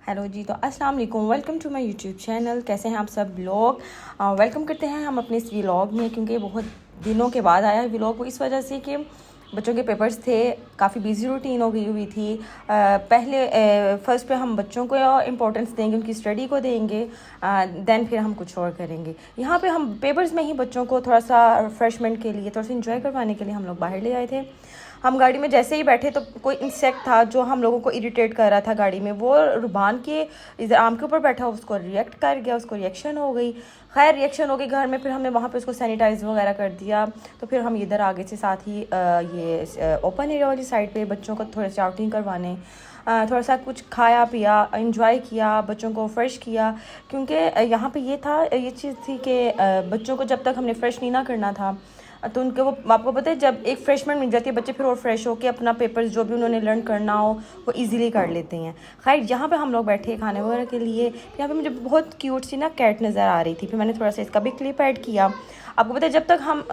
Hello जी, तो अस्सलाम वालेकुम, welcome to my YouTube channel. कैसे हैं आप सब लोग? वेलकम करते हैं हम अपने इस व्लॉग में, क्योंकि बहुत दिनों के बाद आया है व्लॉग। वो इस वजह से कि बच्चों के पेपर्स थे, काफ़ी बिजी रूटीन हो गई हुई थी। पहले फर्स्ट पे हम बच्चों को इम्पोर्टेंस देंगे, उनकी स्टडी को देंगे, देन फिर हम कुछ और करेंगे। यहाँ पे हम पेपर्स में ही बच्चों को थोड़ा सा रिफ्रेशमेंट के लिए, थोड़ा सा इंजॉय करवाने के लिए हम लोग बाहर ले आए थे। हम गाड़ी में जैसे ही बैठे तो कोई इंसेक्ट था जो हम लोगों को इरिटेट कर रहा था गाड़ी में। वो रुबान के इधर आम के ऊपर बैठा, उसको रिएक्ट कर गया, उसको रिएक्शन हो गई। खैर रिएक्शन हो गई घर में, फिर हमने वहाँ पे उसको सैनिटाइज वगैरह कर दिया। तो फिर हम इधर आगे से साथ ही ये ओपन एरिया वाली साइड पे बच्चों को थोड़ा सा आउटिंग करवाने, थोड़ा सा कुछ खाया पिया, इंजॉय किया, बच्चों को फ़्रेश किया। क्योंकि यहाँ पे ये चीज़ थी कि बच्चों को जब तक हमने फ़्रेश नहीं ना करना था, तो उनके वो आपको पता है, जब एक फ्रेशमेंट मिल जाती है बच्चे फिर और फ्रेश होकर अपना पेपर्स जो भी उन्होंने लर्न करना हो वो इजीली कर लेते हैं। खैर यहाँ पे हम लोग बैठे खाने वगैरह के लिए। यहाँ पे मुझे बहुत क्यूट सी ना कैट नज़र आ रही थी, फिर मैंने थोड़ा सा इसका भी क्लिप ऐड किया। आपको पता है जब तक हम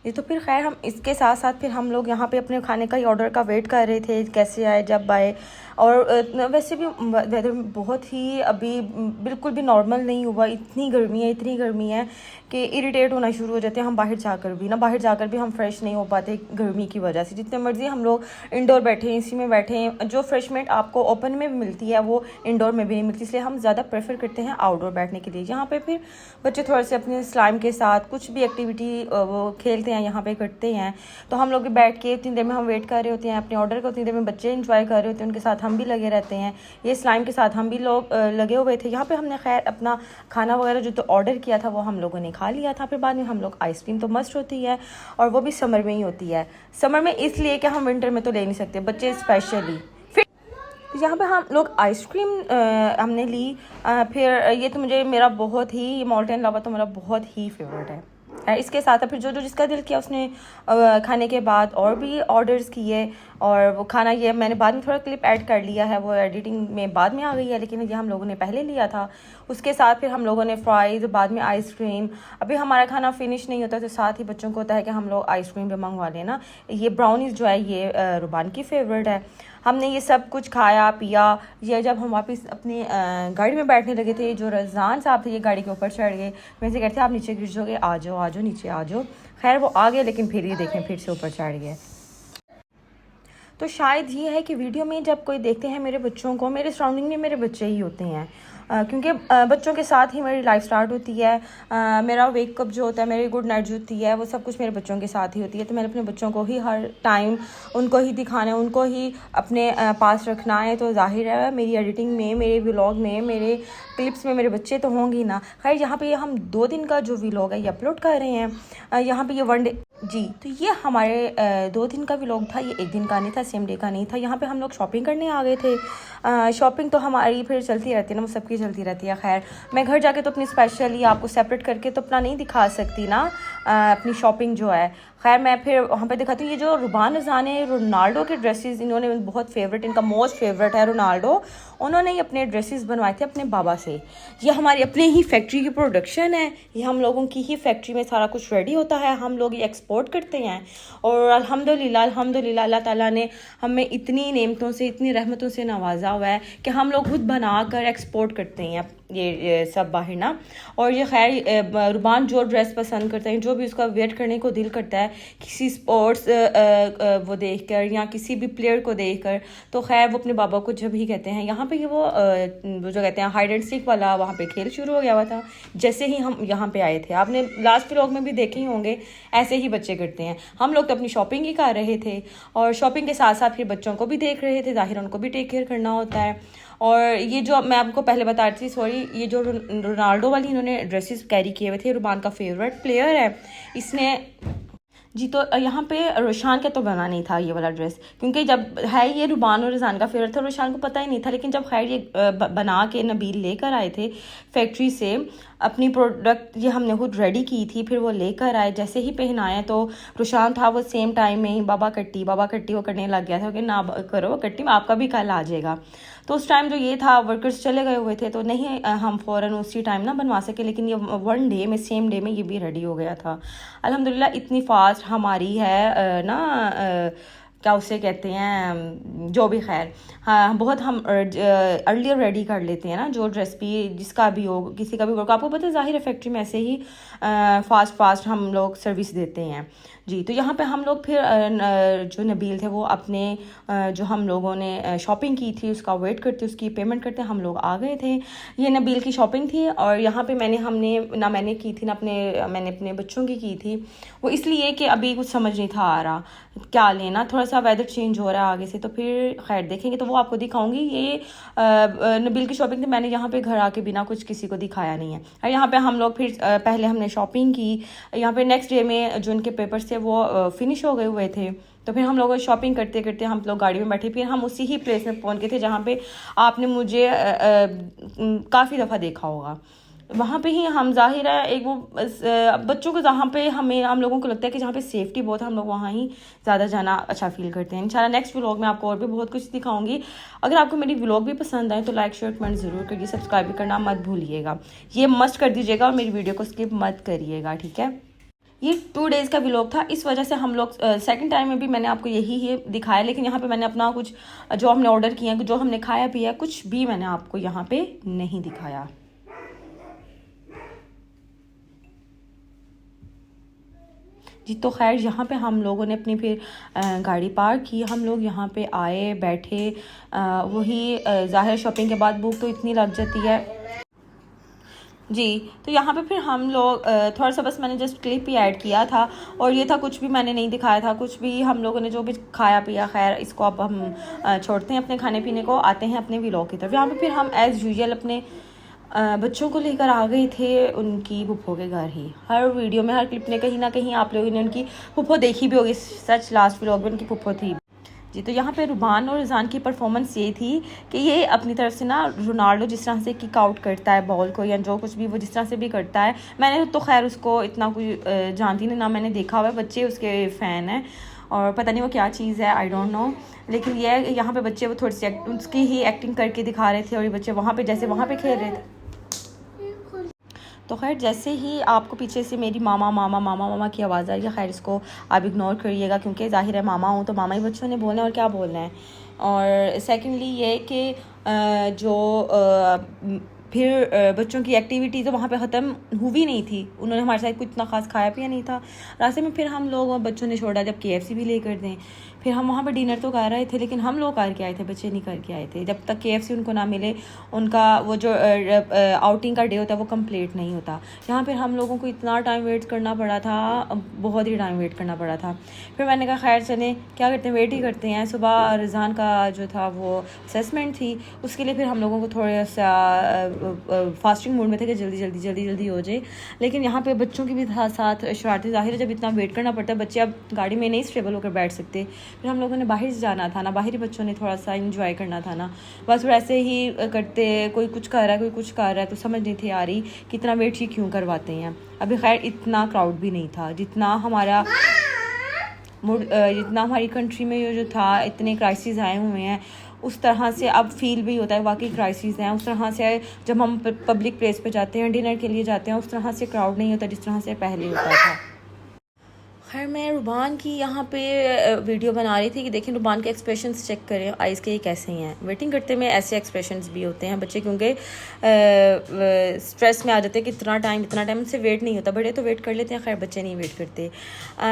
ये तो फिर खैर हम इसके साथ साथ फिर हम लोग यहाँ पे अपने खाने का ही ऑर्डर का वेट कर रहे थे, कैसे आए जब आए। और वैसे भी वेदर बहुत ही अभी बिल्कुल भी नॉर्मल नहीं हुआ। इतनी गर्मी है कि इरिटेट होना शुरू हो जाते हैं। हम बाहर जाकर भी हम फ्रेश नहीं हो पाते गर्मी की वजह से। जितने मर्जी हम लोग इंडोर बैठे, इसी में बैठे, जो फ्रेशमेंट आपको ओपन में भी मिलती है वो इंडोर में भी नहीं मिलती। इसलिए हम ज़्यादा प्रेफर करते हैं आउटडोर बैठने के लिए। यहाँ पे फिर बच्चे थोड़े से अपने स्लाइम के साथ कुछ भी एक्टिविटी वो खेलते हैं, यहाँ पे करते हैं। तो हम लोग बैठ के उतनी देर में हम वेट कर रहे होते हैं अपने ऑर्डर को, उतनी देर में बच्चे इंजॉय कर रहे होते हैं, उनके साथ हम भी लगे रहते हैं। ये स्लाइम के साथ हम भी लोग लगे हुए थे। यहाँ पे हमने खैर अपना खाना वगैरह जो तो ऑर्डर किया था वो हम लोगों ने खा लिया था। फिर बाद में हम लोग आइसक्रीम तो मस्ट होती है, और वो भी समर में ही होती है। समर में इसलिए कि हम विंटर में तो ले नहीं सकते, बच्चे स्पेशली। फिर यहाँ पे हम लोग आइसक्रीम हमने ली। फिर ये तो मेरा बहुत ही मॉल्टेन लावा तो मेरा बहुत ही फेवरेट है। इसके साथ फिर जो जिसका दिल किया उसने खाने के बाद और भी ऑर्डर्स किए। और वो खाना ये मैंने बाद में थोड़ा क्लिप ऐड कर लिया है, वो एडिटिंग में बाद में आ गई है, लेकिन ये हम लोगों ने पहले लिया था। उसके साथ फिर हम लोगों ने फ्राइज़, बाद में आइसक्रीम। अभी हमारा खाना फिनिश नहीं होता तो साथ ही बच्चों को होता है कि हम लोग आइसक्रीम भी मंगवा लेना। ये ब्राउनीज़ जो है ये रुबान की फेवरेट है। हमने ये सब कुछ खाया पिया। ये जब हम वापस अपनी गाड़ी में बैठने लगे थे, जो रज़ान साहब थे ये गाड़ी के ऊपर चढ़ गए। मैं से कहते थे आप नीचे गिर जाओगे, आ जाओ नीचे आ जाओ। खैर वो आ गए, लेकिन फिर ये देखें फिर से ऊपर चढ़ गए। तो शायद ये है कि वीडियो में जब कोई देखते हैं मेरे बच्चों को, मेरे सराउंडिंग में मेरे बच्चे ही होते हैं, क्योंकि बच्चों के साथ ही मेरी लाइफ स्टार्ट होती है। मेरा वेकअप जो होता है, मेरी गुड नाइट जो होती है, वो सब कुछ मेरे बच्चों के साथ ही होती है। तो मैंने अपने बच्चों को ही हर टाइम उनको ही दिखाना है, उनको ही अपने पास रखना है। तो जाहिर है मेरी एडिटिंग में, मेरे व्लॉग में, मेरे क्लिप्स में मेरे बच्चे तो होंगे ही ना। खैर यहाँ पे हम 2 दिन का जो व्लॉग है ये अपलोड कर रहे हैं। यहाँ पे ये 1 डे जी, तो ये हमारे 2 दिन का व्लॉग था, ये 1 दिन का नहीं था, सेम डे का नहीं था। यहाँ पे हम लोग शॉपिंग करने आ गए थे। शॉपिंग तो हमारी फिर चलती रहती है ना, वो सबकी चलती रहती है। खैर मैं घर जाके तो अपनी स्पेशली आपको सेपरेट करके तो अपना नहीं दिखा सकती ना, अपनी शॉपिंग जो है। खैर मैं फिर वहाँ पे दिखाती हूँ। ये जो रुबान रज़ान है, रोनाल्डो के ड्रेसेस इन्होंने बहुत फेवरेट, इनका मोस्ट फेवरेट है रोनाल्डो। उन्होंने ये अपने ड्रेसेस बनवाए थे अपने बाबा से। ये हमारी अपनी ही फैक्ट्री की प्रोडक्शन है, ये हम लोगों की ही फैक्ट्री में सारा कुछ रेडी होता है, हम लोग ये एक्सपोर्ट करते हैं। और अल्हम्दुलिल्लाह अल्लाह ताला ने हमें इतनी नेमतों से, इतनी रहमतों से नवाजा हुआ है कि हम लोग खुद बना कर एक्सपोर्ट करते हैं ये सब बाहर ना। और ये खैर रुबान जो ड्रेस पसंद करता है, जो भी उसका वेयर करने को दिल करता है, किसी स्पोर्ट्स वो देखकर या किसी भी प्लेयर को देखकर, तो खैर वो अपने बाबा को जब ही कहते हैं। यहाँ पे वो जो कहते हैं हाइड एंड सीक वाला वहाँ पे खेल शुरू हो गया हुआ था जैसे ही हम यहाँ पे आए थे। आपने लास्ट व्लॉग में भी देखे ही होंगे, ऐसे ही बच्चे करते हैं। हम लोग तो अपनी शॉपिंग ही कर रहे थे, और शॉपिंग के साथ साथ फिर बच्चों को भी देख रहे थे, ज़ाहिर उनको भी टेक केयर करना होता है। और ये जो मैं आपको पहले बता रही थी, सॉरी, ये जो रोनाल्डो वाली इन्होंने ड्रेसेस कैरी किए हुए थे, रुबान का फेवरेट प्लेयर है इसने जी। तो यहाँ पे रोशान का तो बना नहीं था ये वाला ड्रेस, क्योंकि जब है ये रुबान और रज़ान का फेवरेट था, रोशान को पता ही नहीं था। लेकिन जब खैर ये बना के नबील लेकर आए थे फैक्ट्री से, अपनी प्रोडक्ट ये हमने खुद रेडी की थी, फिर वो लेकर आए, जैसे ही पहनाया तो रोशान था वो सेम टाइम में ही बाबा कट्टी वो करने लग गया था कि ना करो कट्टी, आपका भी कल आ जाएगा। तो उस टाइम जो ये था वर्कर्स चले गए हुए थे, तो नहीं हम फ़ौरन उसी टाइम ना बनवा सके, लेकिन ये 1 डे में, सेम डे में ये भी रेडी हो गया था। अल्हम्दुलिल्लाह इतनी फास्ट हमारी है ना क्या उसे कहते हैं, जो भी खैर, हाँ बहुत हम अर्लियर रेडी कर लेते हैं ना, जो रेसिपी जिसका भी हो, किसी का भी वर्क, आपको पता है ज़ाहिर है फैक्ट्री में ऐसे ही फास्ट हम लोग सर्विस देते हैं जी। तो यहाँ पे हम लोग फिर जो नबील थे वो अपने जो हम लोगों ने शॉपिंग की थी उसका वेट करते, उसकी पेमेंट करते हम लोग आ गए थे। ये नबील की शॉपिंग थी और यहाँ पे मैंने की थी ना मैंने अपने बच्चों की थी। वो इसलिए कि अभी कुछ समझ नहीं था आ रहा क्या लेना, थोड़ा सा वेदर चेंज हो रहा है आगे से, तो फिर खैर देखेंगे तो वो आपको दिखाऊंगी। ये नबील की शॉपिंग थी, मैंने यहाँ पे घर आके बिना कुछ किसी को दिखाया नहीं है। और यहाँ पे हम लोग फिर पहले हमने शॉपिंग की, यहाँ पे नेक्स्ट डे में जो उनके पेपर्स थे वो फिनिश हो गए हुए थे, तो फिर हम लोग शॉपिंग करते करते हम लोग गाड़ी में बैठे, फिर हम उसी ही प्लेस में पहुँच गए थे जहाँ पे आपने मुझे काफ़ी दफ़ा देखा होगा। वहाँ पे ही हम ज़ाहिर है एक वो बच्चों को जहाँ पे हम लोगों को लगता है कि जहाँ पे सेफ्टी बहुत है, हम लोग वहाँ ही ज़्यादा जाना अच्छा फील करते हैं। इंशाल्लाह नेक्स्ट व्लॉग में आपको और भी बहुत कुछ दिखाऊंगी। अगर आपको मेरी व्लॉग भी पसंद आए तो लाइक शेयर कमेंट ज़रूर करिए, सब्सक्राइब भी करना मत भूलिएगा, ये मस्ट कर दीजिएगा और मेरी वीडियो को स्किप मत करिएगा, ठीक है। ये 2 डेज़ का व्लॉग था, इस वजह से हम लोग सेकंड टाइम में भी मैंने आपको यही दिखाया, लेकिन यहाँ पे मैंने अपना कुछ जो हमने ऑर्डर किया, जो हमने खाया पिया, कुछ भी मैंने आपको यहाँ पे नहीं दिखाया। जी तो खैर यहाँ पे हम लोगों ने अपनी फिर गाड़ी पार्क की, हम लोग यहाँ पे आए बैठे, वही ज़ाहिर शॉपिंग के बाद भूख तो इतनी लग जाती है जी। तो यहाँ पे फिर हम लोग थोड़ा सा बस मैंने जस्ट क्लिप ही ऐड किया था और ये था, कुछ भी मैंने नहीं दिखाया था, कुछ भी हम लोगों ने जो भी खाया पिया, खैर इसको अब हम छोड़ते हैं अपने खाने पीने को, आते हैं अपने व्लॉग की तरफ। यहाँ पे फिर हम एज़ यूजुअल अपने बच्चों को लेकर आ गए थे उनकी फुप्पो के घर ही। हर वीडियो में हर क्लिप में कहीं ना कहीं आप लोगों ने उनकी फुप्पो देखी भी होगी, सच लास्ट व्लॉग में उनकी फुप्पो थी जी। तो यहाँ पे रुबान और रिजान की परफॉर्मेंस ये थी कि ये अपनी तरफ से ना रोनाल्डो जिस तरह से किक आउट करता है बॉल को या जो कुछ भी वो जिस तरह से भी करता है, मैंने तो खैर उसको इतना कोई जानती नहीं, ना मैंने देखा हुआ है, बच्चे उसके फ़ैन हैं और पता नहीं वो क्या चीज़ है, आई डोंट नो, लेकिन ये यहाँ पे बच्चे वो थोड़ी सी उसकी ही एक्टिंग करके दिखा रहे थे और ये बच्चे वहाँ पे जैसे वहाँ पे खेल रहे थे। तो खैर जैसे ही आपको पीछे से मेरी मामा मामा मामा मामा की आवाज़ आ रही है, खैर इसको आप इग्नोर करिएगा क्योंकि ज़ाहिर है मामा हूँ तो मामा ही बच्चों ने बोलना है और क्या बोलना है। और सेकेंडली ये कि फिर बच्चों की एक्टिविटी तो वहाँ पे ख़त्म हुई नहीं थी, उन्होंने हमारे साथ कुछ इतना ख़ास खाया पिया नहीं था। रास्ते में फिर हम लोग बच्चों ने छोड़ा जब KFC भी लेकर दें, फिर हम वहाँ पर डिनर तो कर रहे थे लेकिन हम लोग करके आए थे, बच्चे नहीं करके आए थे। जब तक KFC उनको ना मिले उनका वो जो आउटिंग का डे होता है वो कंप्लीट नहीं होता। यहाँ फिर हम लोगों को इतना टाइम वेट करना पड़ा था, बहुत ही टाइम वेट करना पड़ा था। फिर मैंने कहा खैर चले क्या करते हैं, वेट ही करते हैं। सुबह रिज़ान का जो था वो असेसमेंट थी, उसके लिए फिर हम लोगों को थोड़ा सा फास्टिंग मूड में थे कि जल्दी हो जाए, लेकिन यहाँ पे बच्चों की भी साथ शरारती, ज़ाहिर है जब इतना वेट करना पड़ता है बच्चे अब गाड़ी में नहीं स्टेबल होकर बैठ सकते। फिर हम लोगों ने बाहर जाना था ना, बाहरी बच्चों ने थोड़ा सा इंजॉय करना था ना, बस वैसे ही करते, कोई कुछ कर रहा है कोई कुछ कर रहा है, तो समझ नहीं थी आ रही कि इतना वेट ही क्यों करवाते हैं। अभी खैर इतना क्राउड भी नहीं था जितना हमारी कंट्री में जो था, इतने क्राइसिस आए हुए हैं उस तरह से अब फील भी होता है वाकई क्राइसिस हैं। उस तरह से जब हम पब्लिक प्लेस पे जाते हैं, डिनर के लिए जाते हैं, उस तरह से क्राउड नहीं होता जिस तरह से पहले होता था। खैर मैं रुबान की यहाँ पे वीडियो बना रही थी कि देखें रुबान के एक्सप्रेशंस चेक करें आइज़ के कैसे हैं। वेटिंग करते में ऐसे एक्सप्रेशंस भी होते हैं बच्चे, क्योंकि स्ट्रेस में आ जाते हैं कि इतना टाइम से वेट नहीं होता। बड़े तो वेट कर लेते हैं, खैर बच्चे नहीं वेट करते।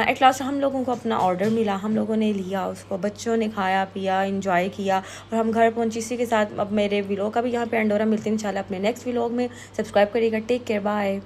एट लास्ट हम लोगों को अपना ऑर्डर मिला, हम लोगों ने लिया उसको, बच्चों ने खाया पिया इंजॉय किया और हम घर पहुँची। इसी के साथ अब मेरे व्लॉग का भी यहाँ पे एंड हो रहा। मिलते हैं इंशाल्लाह अपने नेक्स्ट व्लॉग में। सब्सक्राइब करिएगा। Take care, bye.